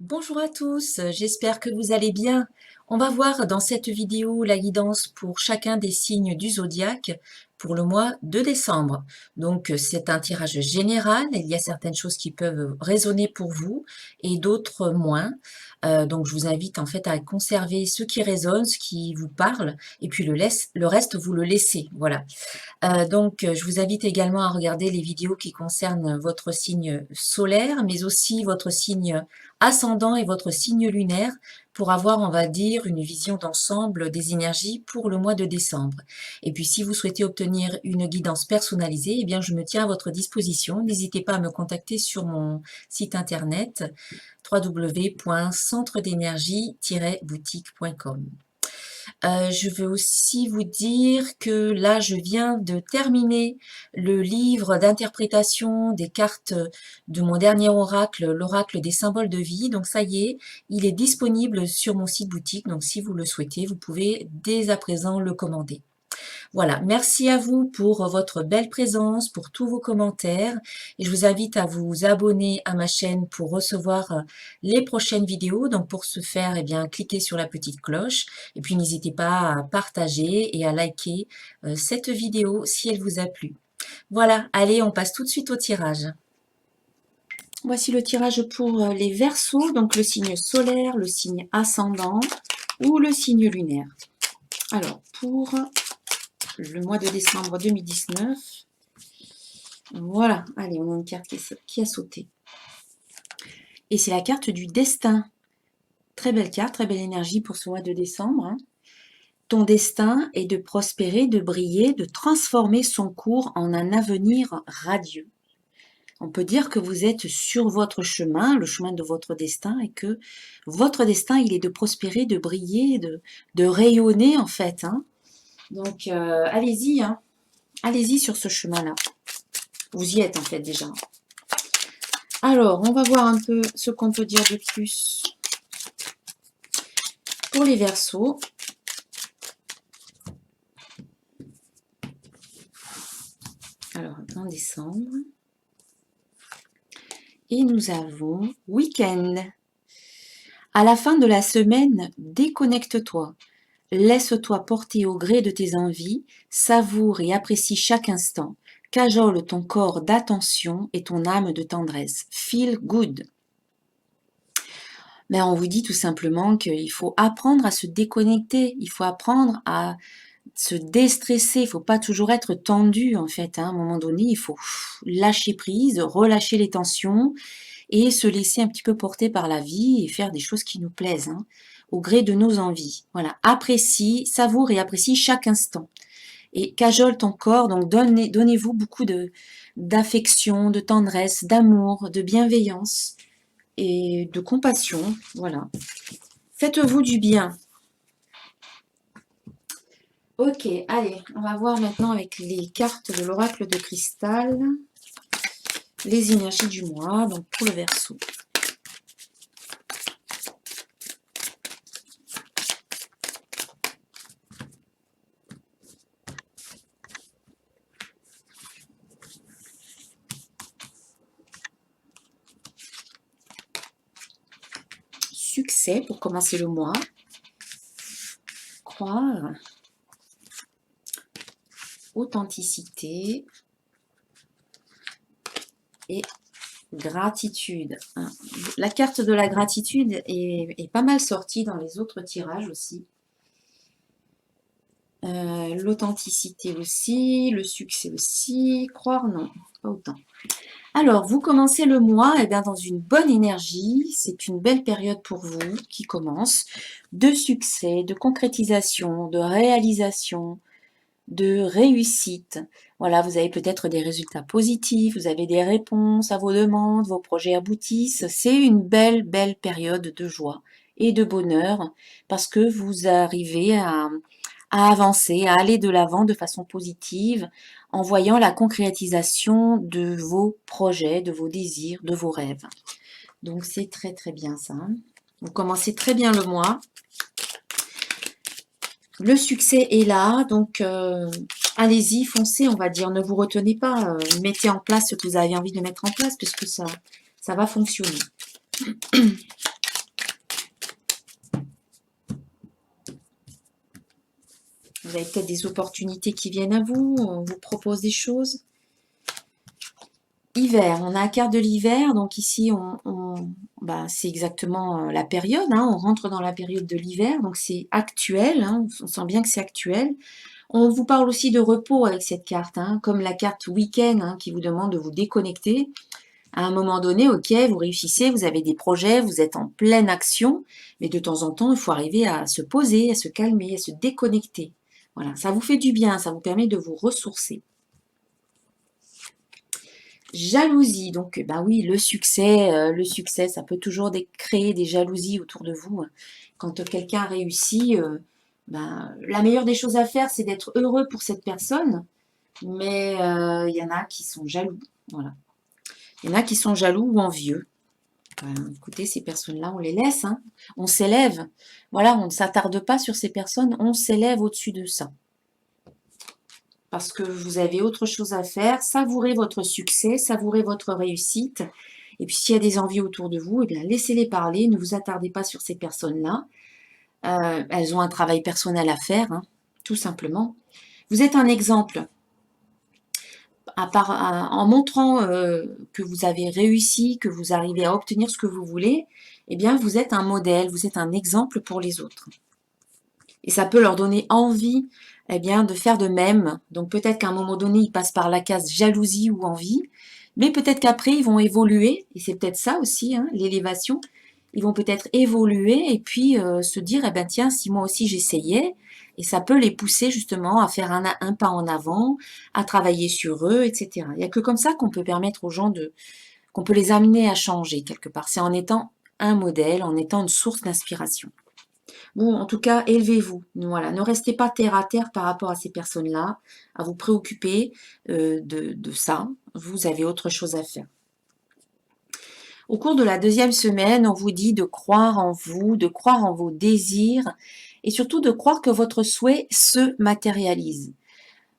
Bonjour à tous, j'espère que vous allez bien. On va voir dans cette vidéo la guidance pour chacun des signes du zodiaque pour le mois de décembre. Donc c'est un tirage général, il y a certaines choses qui peuvent résonner pour vous et d'autres moins. Donc je vous invite en fait à conserver ce qui résonne, ce qui vous parle, et puis le reste vous le laissez. Voilà. Je vous invite également à regarder les vidéos qui concernent votre signe solaire, mais aussi votre signe ascendant et votre signe lunaire pour avoir, on va dire, une vision d'ensemble des énergies pour le mois de décembre. Et puis, si vous souhaitez obtenir une guidance personnalisée, eh bien, je me tiens à votre disposition. N'hésitez pas à me contacter sur mon site internet www.centredénergie-boutique.com. Je veux aussi vous dire que là, je viens de terminer le livre d'interprétation des cartes de mon dernier oracle, l'oracle des symboles de vie. Donc ça y est, il est disponible sur mon site boutique. Donc si vous le souhaitez, vous pouvez dès à présent le commander. Voilà, merci à vous pour votre belle présence, pour tous vos commentaires et je vous invite à vous abonner à ma chaîne pour recevoir les prochaines vidéos. Donc pour ce faire, eh bien, cliquez sur la petite cloche et puis n'hésitez pas à partager et à liker cette vidéo si elle vous a plu. Voilà, allez, on passe tout de suite au tirage. Voici le tirage pour les Verseaux, donc le signe solaire, le signe ascendant ou le signe lunaire. Alors, pour le mois de décembre 2019. Voilà, allez, on a une carte qui a sauté. Et c'est la carte du destin. Très belle carte, très belle énergie pour ce mois de décembre. Hein. Ton destin est de prospérer, de briller, de transformer son cours en un avenir radieux. On peut dire que vous êtes sur votre chemin, le chemin de votre destin, et que votre destin, il est de prospérer, de briller, de rayonner en fait. Hein. Donc, allez-y, hein. Allez-y sur ce chemin-là. Vous y êtes en fait déjà. Alors, on va voir un peu ce qu'on peut dire de plus pour les Verseaux. Alors, en décembre. Et nous avons week-end. À la fin de la semaine, déconnecte-toi. Laisse-toi porter au gré de tes envies, savoure et apprécie chaque instant. Cajole ton corps d'attention et ton âme de tendresse. Feel good. Mais on vous dit tout simplement qu'il faut apprendre à se déconnecter, il faut apprendre à se déstresser, il ne faut pas toujours être tendu en fait. Hein. À un moment donné, il faut lâcher prise, relâcher les tensions et se laisser un petit peu porter par la vie et faire des choses qui nous plaisent, hein, au gré de nos envies. Voilà, apprécie, savoure et apprécie chaque instant. Et cajole ton corps, donc donnez-vous beaucoup d'affection, de tendresse, d'amour, de bienveillance et de compassion. Voilà. Faites-vous du bien. Ok, allez, on va voir maintenant avec les cartes de l'oracle de cristal les énergies du mois, donc pour le Verseau. Succès pour commencer le mois. Croire. Authenticité. Et gratitude. La carte de la gratitude est pas mal sortie dans les autres tirages aussi. L'authenticité aussi, le succès aussi, croire non, pas autant. Alors, vous commencez le mois eh bien, dans une bonne énergie, c'est une belle période pour vous qui commence, de succès, de concrétisation, de réalisation, de réussite. Voilà, vous avez peut-être des résultats positifs, vous avez des réponses à vos demandes, vos projets aboutissent. C'est une belle, belle période de joie et de bonheur parce que vous arrivez à avancer, à aller de l'avant de façon positive en voyant la concrétisation de vos projets, de vos désirs, de vos rêves. Donc c'est très très bien ça. Vous commencez très bien le mois. Le succès est là, donc allez-y, foncez, on va dire. Ne vous retenez pas, mettez en place ce que vous avez envie de mettre en place puisque ça va fonctionner. Vous avez peut-être des opportunités qui viennent à vous, on vous propose des choses. Hiver, on a la carte de l'hiver, donc ici c'est exactement la période, hein, on rentre dans la période de l'hiver, donc c'est actuel, hein, on sent bien que c'est actuel. On vous parle aussi de repos avec cette carte, hein, comme la carte week-end hein, qui vous demande de vous déconnecter. À un moment donné, ok, vous réussissez, vous avez des projets, vous êtes en pleine action, mais de temps en temps, il faut arriver à se poser, à se calmer, à se déconnecter. Voilà, ça vous fait du bien, ça vous permet de vous ressourcer. Jalousie, donc bah oui, le succès, ça peut toujours créer des jalousies autour de vous. Quand quelqu'un réussit, la meilleure des choses à faire, c'est d'être heureux pour cette personne, mais il y en a qui sont jaloux, voilà. Il y en a qui sont jaloux ou envieux. Écoutez, ces personnes-là, on les laisse, hein. On s'élève. Voilà, on ne s'attarde pas sur ces personnes, on s'élève au-dessus de ça. Parce que vous avez autre chose à faire, savourez votre succès, savourez votre réussite. Et puis s'il y a des envies autour de vous, eh bien laissez-les parler, ne vous attardez pas sur ces personnes-là. Elles ont un travail personnel à faire, hein, tout simplement. Vous êtes un exemple. En montrant que vous avez réussi, que vous arrivez à obtenir ce que vous voulez, eh bien vous êtes un modèle, vous êtes un exemple pour les autres. Et ça peut leur donner envie eh bien, de faire de même. Donc peut-être qu'à un moment donné, ils passent par la case jalousie ou envie, mais peut-être qu'après, ils vont évoluer, et c'est peut-être ça aussi, hein, l'élévation. Ils vont peut-être évoluer et puis se dire, eh ben tiens, si moi aussi j'essayais, et ça peut les pousser justement à faire un pas en avant, à travailler sur eux, etc. Il n'y a que comme ça qu'on peut permettre aux gens qu'on peut les amener à changer quelque part. C'est en étant un modèle, en étant une source d'inspiration. Bon, en tout cas, élevez-vous. Voilà, ne restez pas terre à terre par rapport à ces personnes-là, à vous préoccuper de ça. Vous avez autre chose à faire. Au cours de la deuxième semaine, on vous dit de croire en vous, de croire en vos désirs et surtout de croire que votre souhait se matérialise.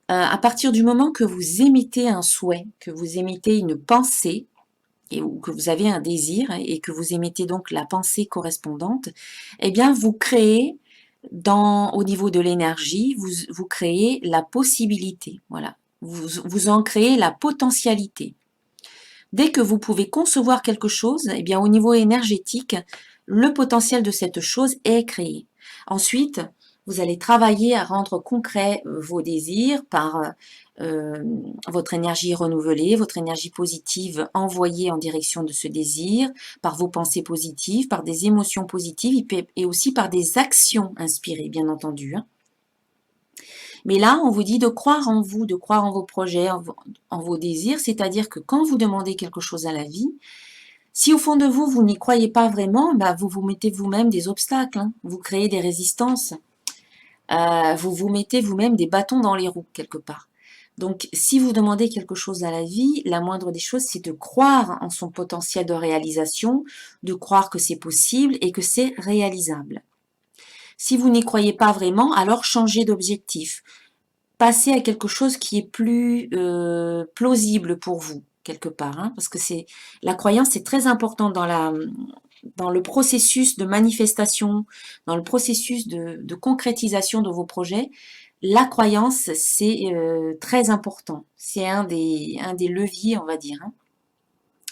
À partir du moment que vous émettez un souhait, que vous émettez une pensée, ou que vous avez un désir et que vous émettez donc la pensée correspondante, eh bien vous créez au niveau de l'énergie, vous créez la possibilité, voilà. Vous en créez la potentialité. Dès que vous pouvez concevoir quelque chose, eh bien au niveau énergétique, le potentiel de cette chose est créé. Ensuite, vous allez travailler à rendre concret vos désirs par votre énergie renouvelée, votre énergie positive envoyée en direction de ce désir, par vos pensées positives, par des émotions positives et aussi par des actions inspirées, bien entendu, hein. Mais là, on vous dit de croire en vous, de croire en vos projets, en vos désirs, c'est-à-dire que quand vous demandez quelque chose à la vie, si au fond de vous, vous n'y croyez pas vraiment, vous vous mettez vous-même des obstacles, hein, vous créez des résistances, vous vous mettez vous-même des bâtons dans les roues quelque part. Donc, si vous demandez quelque chose à la vie, la moindre des choses, c'est de croire en son potentiel de réalisation, de croire que c'est possible et que c'est réalisable. Si vous n'y croyez pas vraiment, alors changez d'objectif. Passez à quelque chose qui est plus plausible pour vous, quelque part, hein, parce que la croyance est très importante dans le processus de manifestation, dans le processus de concrétisation de vos projets. La croyance, c'est très important. C'est un des leviers, on va dire, hein,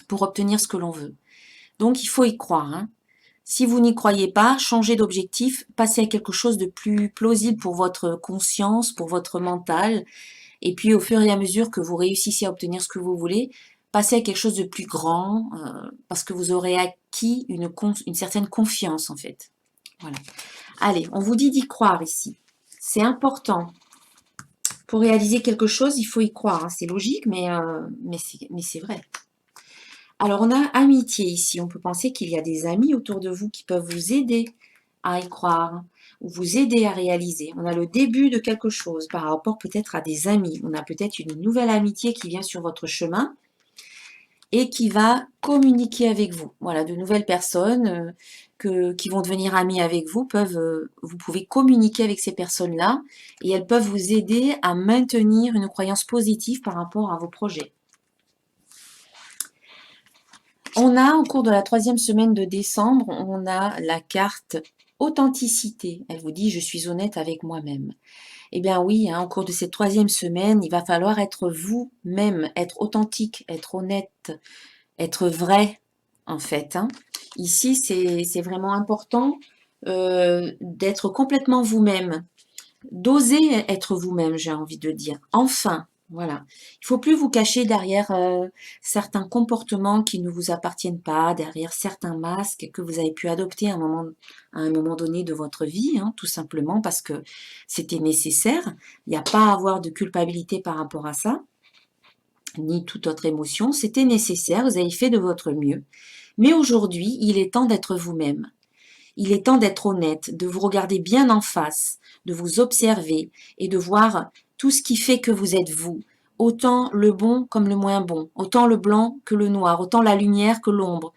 pour obtenir ce que l'on veut. Donc, il faut y croire, hein. Si vous n'y croyez pas, changez d'objectif, passez à quelque chose de plus plausible pour votre conscience, pour votre mental, et puis au fur et à mesure que vous réussissez à obtenir ce que vous voulez, passez à quelque chose de plus grand, parce que vous aurez acquis une certaine confiance en fait. Voilà. Allez, on vous dit d'y croire ici. C'est important. Pour réaliser quelque chose, il faut y croire, hein. C'est logique, mais c'est vrai. Alors, on a amitié ici. On peut penser qu'il y a des amis autour de vous qui peuvent vous aider à y croire ou vous aider à réaliser. On a le début de quelque chose par rapport peut-être à des amis. On a peut-être une nouvelle amitié qui vient sur votre chemin et qui va communiquer avec vous. Voilà, de nouvelles personnes qui vont devenir amies avec vous vous pouvez communiquer avec ces personnes-là et elles peuvent vous aider à maintenir une croyance positive par rapport à vos projets. On a, au cours de la troisième semaine de décembre, on a la carte authenticité. Elle vous dit « je suis honnête avec moi-même ». Eh bien oui, hein, au cours de cette troisième semaine, il va falloir être vous-même, être authentique, être honnête, être vrai, en fait, hein. Ici, c'est vraiment important d'être complètement vous-même, d'oser être vous-même, j'ai envie de dire. Enfin, voilà. Il faut plus vous cacher derrière certains comportements qui ne vous appartiennent pas, derrière certains masques que vous avez pu adopter à un moment donné de votre vie, hein, tout simplement parce que c'était nécessaire. Il n'y a pas à avoir de culpabilité par rapport à ça, ni toute autre émotion. C'était nécessaire, vous avez fait de votre mieux. Mais aujourd'hui, il est temps d'être vous-même. Il est temps d'être honnête, de vous regarder bien en face, de vous observer et de voir tout ce qui fait que vous êtes vous. Autant le bon comme le moins bon, autant le blanc que le noir, autant la lumière que l'ombre,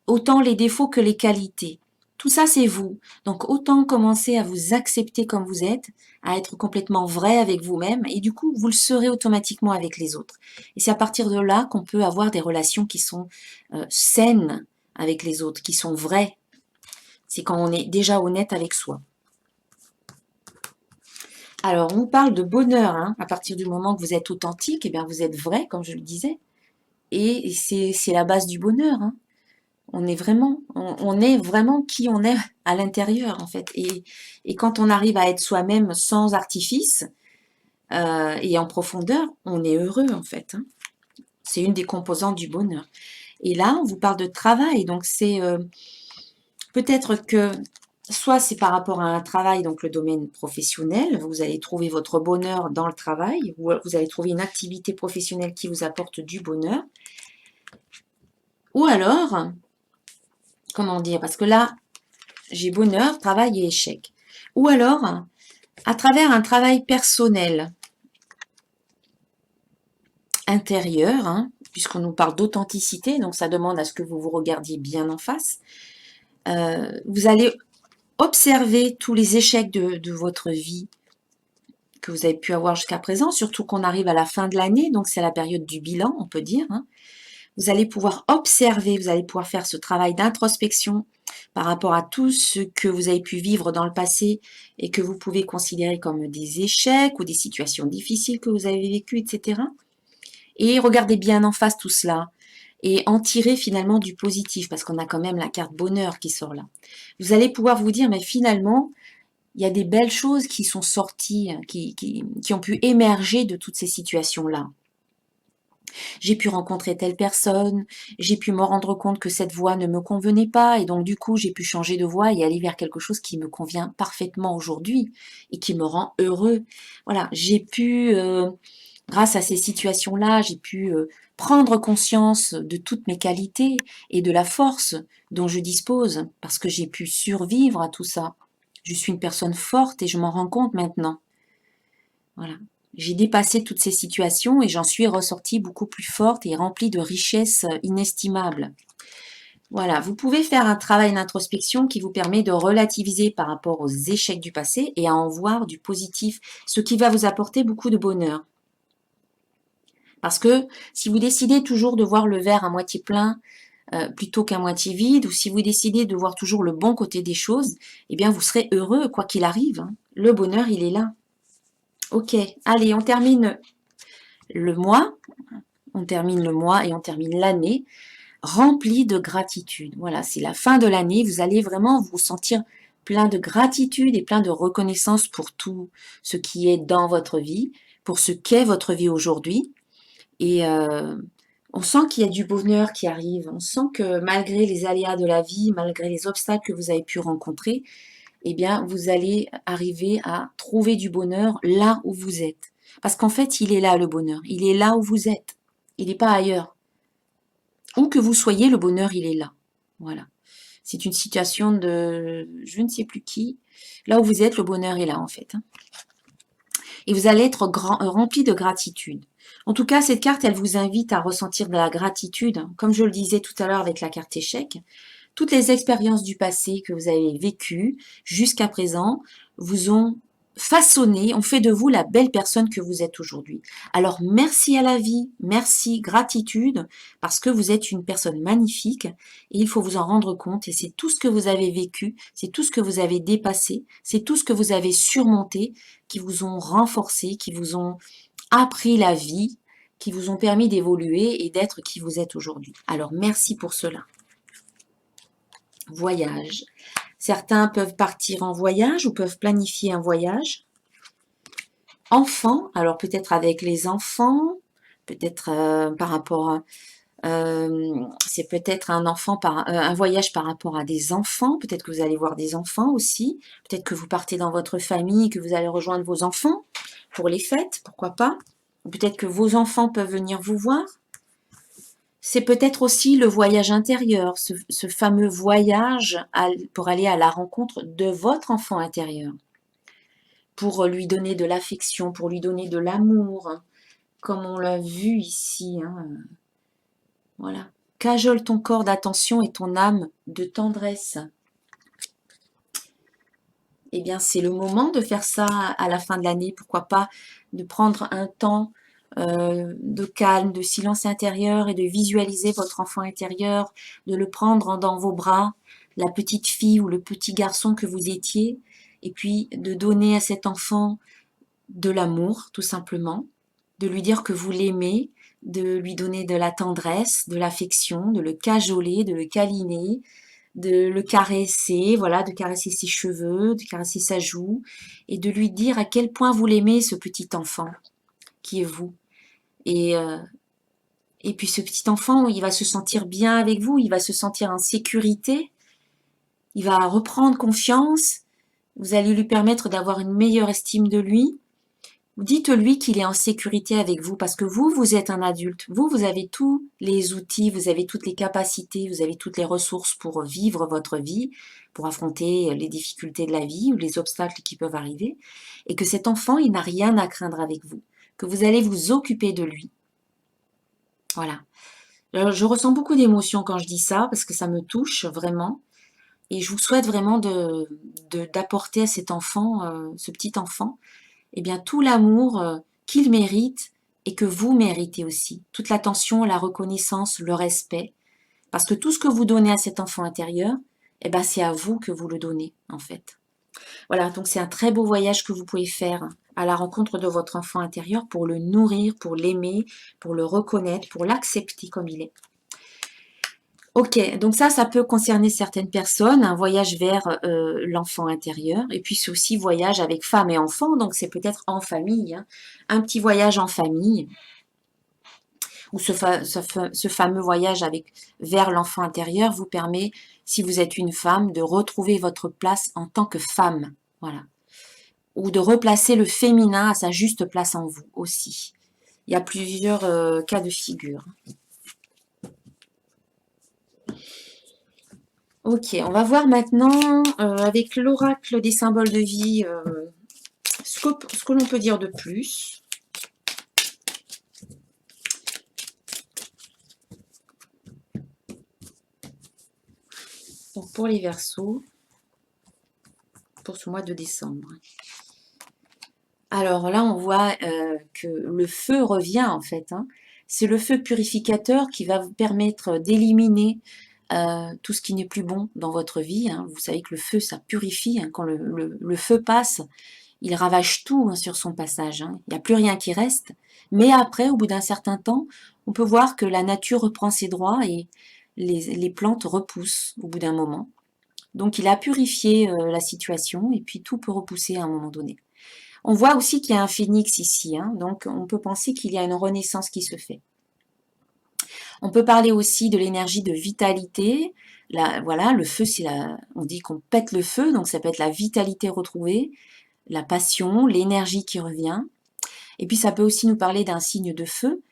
autant les défauts que les qualités. Tout ça, c'est vous. Donc, autant commencer à vous accepter comme vous êtes, à être complètement vrai avec vous-même, et du coup, vous le serez automatiquement avec les autres. Et c'est à partir de là qu'on peut avoir des relations qui sont saines avec les autres, qui sont vraies. C'est quand on est déjà honnête avec soi. Alors, on parle de bonheur, hein. À partir du moment que vous êtes authentique, eh bien, vous êtes vrai, comme je le disais. Et c'est la base du bonheur, hein. On est vraiment qui on est à l'intérieur, en fait. Et quand on arrive à être soi-même sans artifice et en profondeur, on est heureux, en fait, hein. C'est une des composantes du bonheur. Et là, on vous parle de travail, donc c'est peut-être que soit c'est par rapport à un travail, donc le domaine professionnel, vous allez trouver votre bonheur dans le travail, ou vous allez trouver une activité professionnelle qui vous apporte du bonheur. Ou alors, comment dire, parce que là, j'ai bonheur, travail et échec. Ou alors, à travers un travail personnel, intérieur, hein, puisqu'on nous parle d'authenticité, donc ça demande à ce que vous vous regardiez bien en face, vous allez observer tous les échecs de votre vie que vous avez pu avoir jusqu'à présent, surtout qu'on arrive à la fin de l'année, donc c'est la période du bilan, on peut dire, hein. Vous allez pouvoir observer, vous allez pouvoir faire ce travail d'introspection par rapport à tout ce que vous avez pu vivre dans le passé et que vous pouvez considérer comme des échecs ou des situations difficiles que vous avez vécues, etc. Et regardez bien en face tout cela et en tirer finalement du positif parce qu'on a quand même la carte bonheur qui sort là. Vous allez pouvoir vous dire, mais finalement, il y a des belles choses qui sont sorties, qui ont pu émerger de toutes ces situations-là. J'ai pu rencontrer telle personne, j'ai pu me rendre compte que cette voie ne me convenait pas, et donc du coup j'ai pu changer de voie et aller vers quelque chose qui me convient parfaitement aujourd'hui et qui me rend heureux. Voilà, j'ai pu, grâce à ces situations-là, j'ai pu prendre conscience de toutes mes qualités et de la force dont je dispose, parce que j'ai pu survivre à tout ça. Je suis une personne forte et je m'en rends compte maintenant. Voilà. J'ai dépassé toutes ces situations et j'en suis ressortie beaucoup plus forte et remplie de richesses inestimables. Voilà, vous pouvez faire un travail d'introspection qui vous permet de relativiser par rapport aux échecs du passé et à en voir du positif, ce qui va vous apporter beaucoup de bonheur. Parce que si vous décidez toujours de voir le verre à moitié plein plutôt qu'à moitié vide, ou si vous décidez de voir toujours le bon côté des choses, eh bien vous serez heureux quoi qu'il arrive, hein. Le bonheur, il est là. Ok, allez, on termine le mois, et on termine l'année remplie de gratitude. Voilà, c'est la fin de l'année, vous allez vraiment vous sentir plein de gratitude et plein de reconnaissance pour tout ce qui est dans votre vie, pour ce qu'est votre vie aujourd'hui. Et on sent qu'il y a du bonheur qui arrive, on sent que malgré les aléas de la vie, malgré les obstacles que vous avez pu rencontrer, eh bien, vous allez arriver à trouver du bonheur là où vous êtes. Parce qu'en fait, il est là le bonheur. Il est là où vous êtes. Il n'est pas ailleurs. Où que vous soyez, le bonheur, il est là. Voilà. C'est une situation de je ne sais plus qui. Là où vous êtes, le bonheur est là, en fait, hein. Et vous allez être rempli de gratitude. En tout cas, cette carte, elle vous invite à ressentir de la gratitude. Comme je le disais tout à l'heure avec la carte échec, toutes les expériences du passé que vous avez vécues jusqu'à présent vous ont façonné, on fait de vous la belle personne que vous êtes aujourd'hui. Alors merci à la vie, merci, gratitude, parce que vous êtes une personne magnifique et il faut vous en rendre compte et c'est tout ce que vous avez vécu, c'est tout ce que vous avez dépassé, c'est tout ce que vous avez surmonté qui vous ont renforcé, qui vous ont appris la vie, qui vous ont permis d'évoluer et d'être qui vous êtes aujourd'hui. Alors merci pour cela. Voyage. Certains peuvent partir en voyage ou peuvent planifier un voyage. Enfants, alors peut-être avec les enfants, peut-être par rapport à... c'est peut-être un voyage par rapport à des enfants, peut-être que vous allez voir des enfants aussi, peut-être que vous partez dans votre famille, que vous allez rejoindre vos enfants pour les fêtes, pourquoi pas. Peut-être que vos enfants peuvent venir vous voir. C'est peut-être aussi le voyage intérieur, ce fameux voyage pour aller à la rencontre de votre enfant intérieur, pour lui donner de l'affection, pour lui donner de l'amour, comme on l'a vu ici. Hein. Voilà. Cajole ton corps d'attention et ton âme de tendresse. Eh bien, c'est le moment de faire ça à la fin de l'année. Pourquoi pas de prendre un temps de calme, de silence intérieur et de visualiser votre enfant intérieur, de le prendre dans vos bras, la petite fille ou le petit garçon que vous étiez, et puis de donner à cet enfant de l'amour, tout simplement, de lui dire que vous l'aimez, de lui donner de la tendresse, de l'affection, de le cajoler, de le câliner, de le caresser, voilà, de caresser ses cheveux, de caresser sa joue, et de lui dire à quel point vous l'aimez, ce petit enfant qui est vous. Et, euh, et puis ce petit enfant, il va se sentir bien avec vous, il va se sentir en sécurité, il va reprendre confiance, vous allez lui permettre d'avoir une meilleure estime de lui. Dites-lui qu'il est en sécurité avec vous parce que vous êtes un adulte. Vous avez tous les outils, vous avez toutes les capacités, vous avez toutes les ressources pour vivre votre vie, pour affronter les difficultés de la vie ou les obstacles qui peuvent arriver. Et que cet enfant, il n'a rien à craindre avec vous. Que vous allez vous occuper de lui. Voilà. Alors, je ressens beaucoup d'émotions quand je dis ça parce que ça me touche vraiment. Et je vous souhaite vraiment d'apporter à cet enfant, ce petit enfant, eh bien tout l'amour qu'il mérite et que vous méritez aussi. Toute l'attention, la reconnaissance, le respect. Parce que tout ce que vous donnez à cet enfant intérieur, eh ben c'est à vous que vous le donnez en fait. Voilà, donc c'est un très beau voyage que vous pouvez faire à la rencontre de votre enfant intérieur pour le nourrir, pour l'aimer, pour le reconnaître, pour l'accepter comme il est. Ok, donc ça peut concerner certaines personnes, un voyage vers l'enfant intérieur, et puis c'est aussi voyage avec femme et enfant, donc c'est peut-être en famille, hein. Un petit voyage en famille, ou ce fameux voyage vers l'enfant intérieur vous permet, si vous êtes une femme, de retrouver votre place en tant que femme, voilà, ou de replacer le féminin à sa juste place en vous aussi. Il y a plusieurs cas de figure. Ok, on va voir maintenant avec l'oracle des symboles de vie ce que l'on peut dire de plus. Donc pour les Verseaux, pour ce mois de décembre. Alors là, on voit que le feu revient en fait. Hein. C'est le feu purificateur qui va vous permettre d'éliminer tout ce qui n'est plus bon dans votre vie. Hein. Vous savez que le feu, ça purifie. Hein. Quand le feu passe, il ravage tout hein, sur son passage. Hein. Il n'y a plus rien qui reste. Mais après, au bout d'un certain temps, on peut voir que la nature reprend ses droits et les plantes repoussent au bout d'un moment. Donc il a purifié la situation et puis tout peut repousser à un moment donné. On voit aussi qu'il y a un phénix ici, hein, donc on peut penser qu'il y a une renaissance qui se fait. On peut parler aussi de l'énergie de vitalité. Là, voilà, le feu, on dit qu'on pète le feu, donc ça peut être la vitalité retrouvée, la passion, l'énergie qui revient. Et puis ça peut aussi nous parler d'un signe de feu,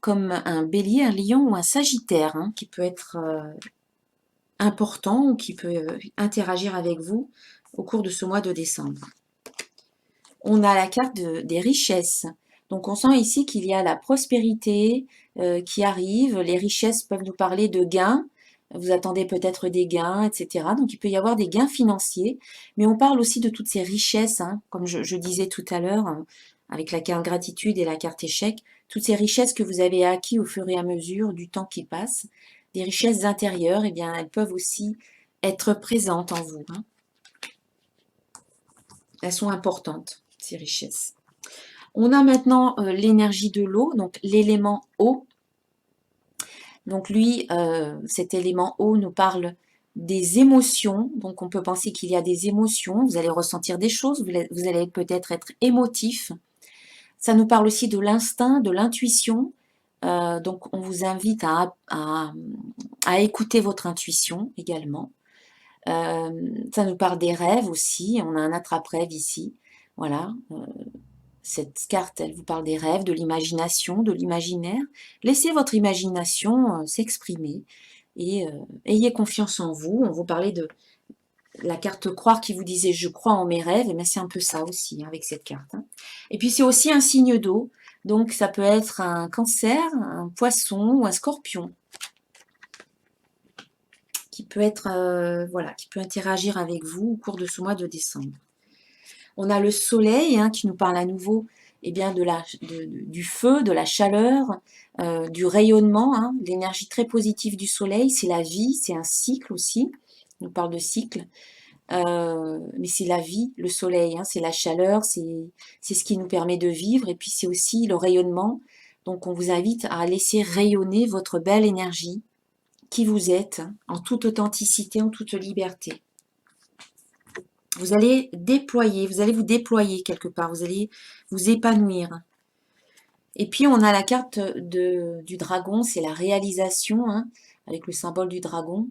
comme un bélier, un lion ou un sagittaire, hein, qui peut être important ou qui peut interagir avec vous au cours de ce mois de décembre. On a la carte des richesses. Donc on sent ici qu'il y a la prospérité qui arrive. Les richesses peuvent nous parler de gains, vous attendez peut-être des gains, etc. Donc il peut y avoir des gains financiers, mais on parle aussi de toutes ces richesses, hein, comme je disais tout à l'heure, hein, avec la carte gratitude et la carte échec, toutes ces richesses que vous avez acquis au fur et à mesure du temps qui passe, des richesses intérieures, eh bien elles peuvent aussi être présentes en vous, hein. Elles sont importantes, ces richesses. On a maintenant l'énergie de l'eau, donc l'élément eau. Donc lui, cet élément eau nous parle des émotions. Donc on peut penser qu'il y a des émotions. Vous allez ressentir des choses. Vous allez peut-être être émotif. Ça nous parle aussi de l'instinct, de l'intuition. Donc on vous invite à écouter votre intuition également. Ça nous parle des rêves aussi. On a un attrape-rêve ici. Voilà. Cette carte, elle vous parle des rêves, de l'imagination, de l'imaginaire. Laissez votre imagination s'exprimer et ayez confiance en vous. On vous parlait de la carte croire qui vous disait je crois en mes rêves, mais c'est un peu ça aussi hein, avec cette carte, hein. Et puis c'est aussi un signe d'eau, donc ça peut être un cancer, un poisson ou un scorpion qui peut être voilà, qui peut interagir avec vous au cours de ce mois de décembre. On a le soleil hein, qui nous parle à nouveau eh bien, du feu, de la chaleur, du rayonnement. Hein. L'énergie très positive du soleil, c'est la vie, c'est un cycle aussi. On parle de cycle. Mais c'est la vie, le soleil, hein, c'est la chaleur, c'est ce qui nous permet de vivre. Et puis c'est aussi le rayonnement. Donc on vous invite à laisser rayonner votre belle énergie, qui vous êtes, en toute authenticité, en toute liberté. Vous allez vous déployer quelque part, vous allez vous épanouir. Et puis on a la carte du dragon, c'est la réalisation, hein, avec le symbole du dragon.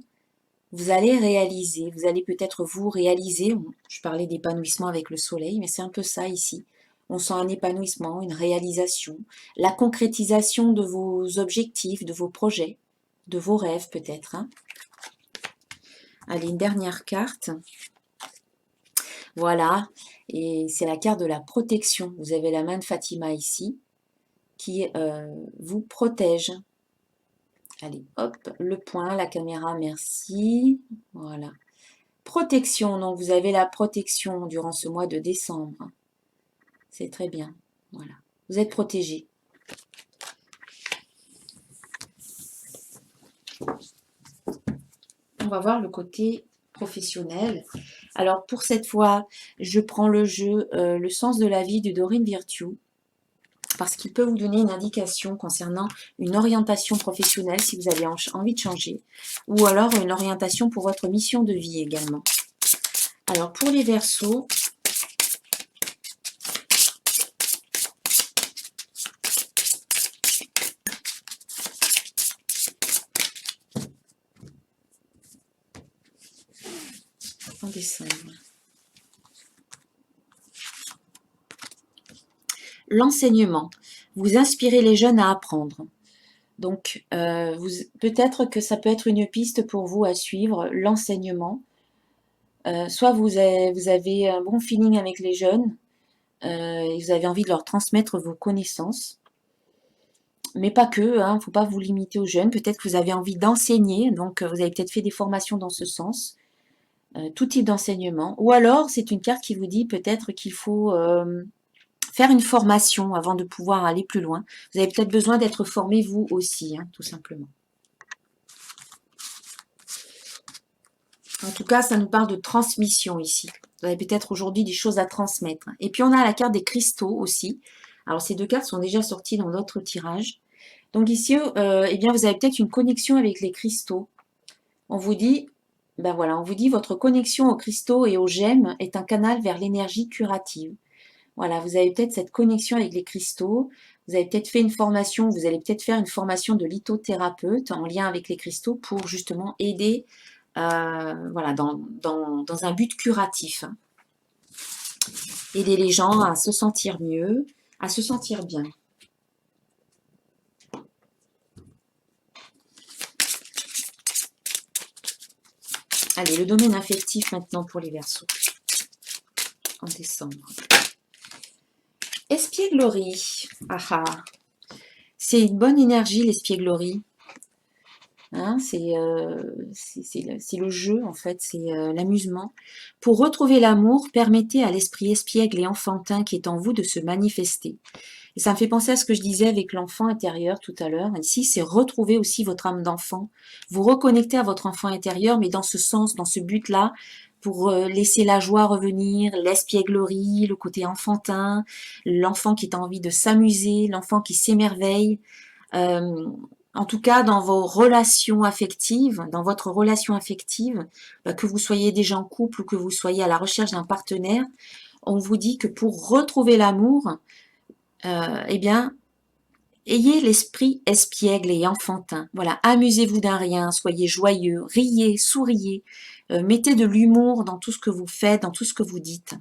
Vous allez réaliser, vous allez peut-être vous réaliser, je parlais d'épanouissement avec le soleil, mais c'est un peu ça ici. On sent un épanouissement, une réalisation, la concrétisation de vos objectifs, de vos projets, de vos rêves peut-être, hein. Allez, une dernière carte. Voilà, et c'est la carte de la protection. Vous avez la main de Fatima ici, qui vous protège. Allez, hop, le point, la caméra, merci. Voilà. Protection, donc vous avez la protection durant ce mois de décembre. C'est très bien, voilà. Vous êtes protégé. On va voir le côté professionnel. Alors pour cette fois, je prends le jeu Le sens de la vie de Dorine Virtue, parce qu'il peut vous donner une indication concernant une orientation professionnelle si vous avez envie de changer, ou alors une orientation pour votre mission de vie également. Alors pour les Verseaux, en décembre. L'enseignement. Vous inspirez les jeunes à apprendre. Donc, peut-être que ça peut être une piste pour vous à suivre, l'enseignement. Soit vous avez un bon feeling avec les jeunes, et vous avez envie de leur transmettre vos connaissances. Mais pas que, hein, faut pas vous limiter aux jeunes. Peut-être que vous avez envie d'enseigner, donc vous avez peut-être fait des formations dans ce sens. Tout type d'enseignement. Ou alors, c'est une carte qui vous dit peut-être qu'il faut faire une formation avant de pouvoir aller plus loin. Vous avez peut-être besoin d'être formé vous aussi, hein, tout simplement. En tout cas, ça nous parle de transmission ici. Vous avez peut-être aujourd'hui des choses à transmettre. Et puis, on a la carte des cristaux aussi. Alors, ces deux cartes sont déjà sorties dans notre tirage. Donc ici, eh bien, vous avez peut-être une connexion avec les cristaux. On vous dit, ben voilà, on vous dit votre connexion aux cristaux et aux gemmes est un canal vers l'énergie curative. Voilà, vous avez peut-être cette connexion avec les cristaux. Vous avez peut-être fait une formation, vous allez peut-être faire une formation de lithothérapeute en lien avec les cristaux pour justement aider voilà, dans un but curatif, hein. Aider les gens à se sentir mieux, à se sentir bien. Allez, le domaine affectif maintenant pour les Verseaux, en décembre. Espièglerie. Ah ah. C'est une bonne énergie, l'espièglerie. Hein, c'est le jeu, en fait, c'est l'amusement. Pour retrouver l'amour, permettez à l'esprit espiègle et enfantin qui est en vous de se manifester. Et ça me fait penser à ce que je disais avec l'enfant intérieur tout à l'heure. Ici, c'est retrouver aussi votre âme d'enfant. Vous reconnecter à votre enfant intérieur, mais dans ce sens, dans ce but-là, pour laisser la joie revenir, l'espièglerie, le côté enfantin, l'enfant qui a envie de s'amuser, l'enfant qui s'émerveille. Euh, en tout cas, dans vos relations affectives, dans votre relation affective, que vous soyez déjà en couple ou que vous soyez à la recherche d'un partenaire, on vous dit que pour retrouver l'amour, eh bien, ayez l'esprit espiègle et enfantin. Voilà, amusez-vous d'un rien, soyez joyeux, riez, souriez, mettez de l'humour dans tout ce que vous faites, dans tout ce que vous dites.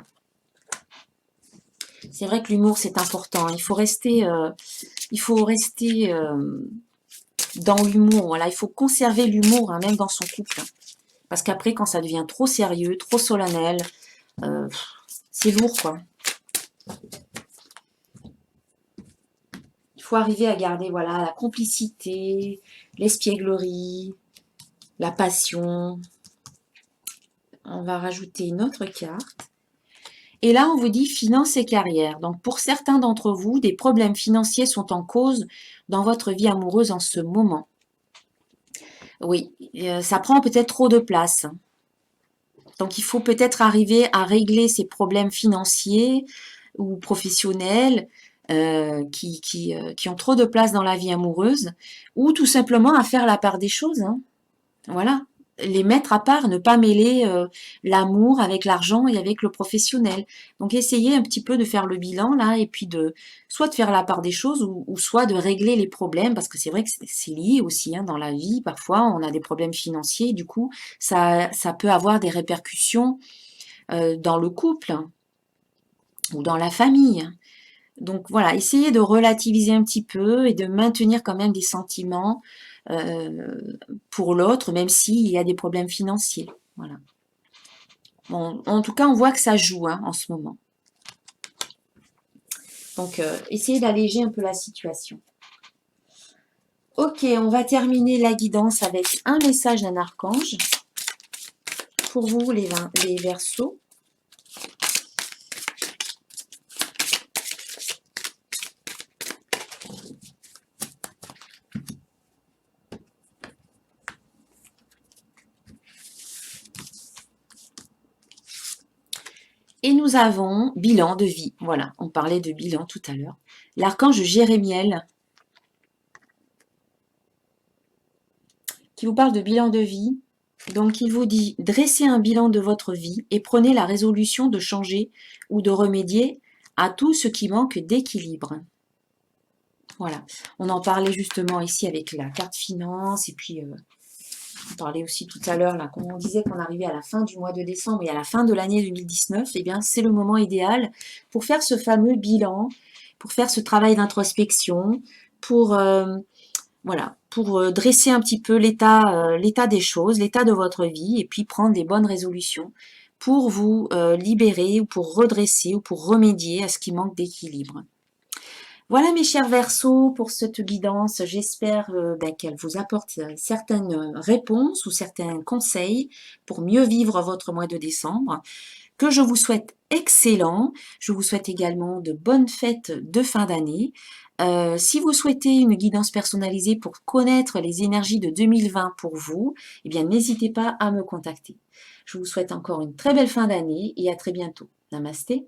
C'est vrai que l'humour c'est important. Il faut rester dans l'humour. Voilà, il faut conserver l'humour, hein, même dans son couple, parce qu'après, quand ça devient trop sérieux, trop solennel, euh, c'est lourd, quoi. Il faut arriver à garder, voilà, la complicité, l'espièglerie, la passion. On va rajouter une autre carte. Et là, on vous dit finance et carrière. Donc, pour certains d'entre vous, des problèmes financiers sont en cause dans votre vie amoureuse en ce moment. Oui, ça prend peut-être trop de place. Donc, il faut peut-être arriver à régler ces problèmes financiers ou professionnels qui ont trop de place dans la vie amoureuse, ou tout simplement à faire la part des choses, hein. Voilà, les mettre à part, ne pas mêler l'amour avec l'argent et avec le professionnel. Donc essayez un petit peu de faire le bilan là et puis de soit de faire la part des choses ou soit de régler les problèmes parce que c'est vrai que c'est lié aussi hein, dans la vie. Parfois on a des problèmes financiers et du coup ça peut avoir des répercussions dans le couple ou dans la famille. Donc voilà, essayez de relativiser un petit peu et de maintenir quand même des sentiments euh, pour l'autre, même s'il y a des problèmes financiers. Voilà. Bon, en tout cas, on voit que ça joue hein, en ce moment. Donc, essayez d'alléger un peu la situation. Ok, on va terminer la guidance avec un message d'un archange pour vous, les Verseaux. Et nous avons bilan de vie. Voilà, on parlait de bilan tout à l'heure. L'archange Jérémiel qui vous parle de bilan de vie. Donc, il vous dit, dressez un bilan de votre vie et prenez la résolution de changer ou de remédier à tout ce qui manque d'équilibre. Voilà, on en parlait justement ici avec la carte finance et puis on parlait aussi tout à l'heure, là, quand on disait qu'on arrivait à la fin du mois de décembre et à la fin de l'année 2019, eh bien, c'est le moment idéal pour faire ce fameux bilan, pour faire ce travail d'introspection, pour voilà, pour dresser un petit peu l'état des choses, l'état de votre vie, et puis prendre des bonnes résolutions pour vous libérer ou pour redresser ou pour remédier à ce qui manque d'équilibre. Voilà mes chers Verseaux pour cette guidance. J'espère qu'elle vous apporte certaines réponses ou certains conseils pour mieux vivre votre mois de décembre. Que je vous souhaite excellent. Je vous souhaite également de bonnes fêtes de fin d'année. Si vous souhaitez une guidance personnalisée pour connaître les énergies de 2020 pour vous, eh bien n'hésitez pas à me contacter. Je vous souhaite encore une très belle fin d'année et à très bientôt. Namasté.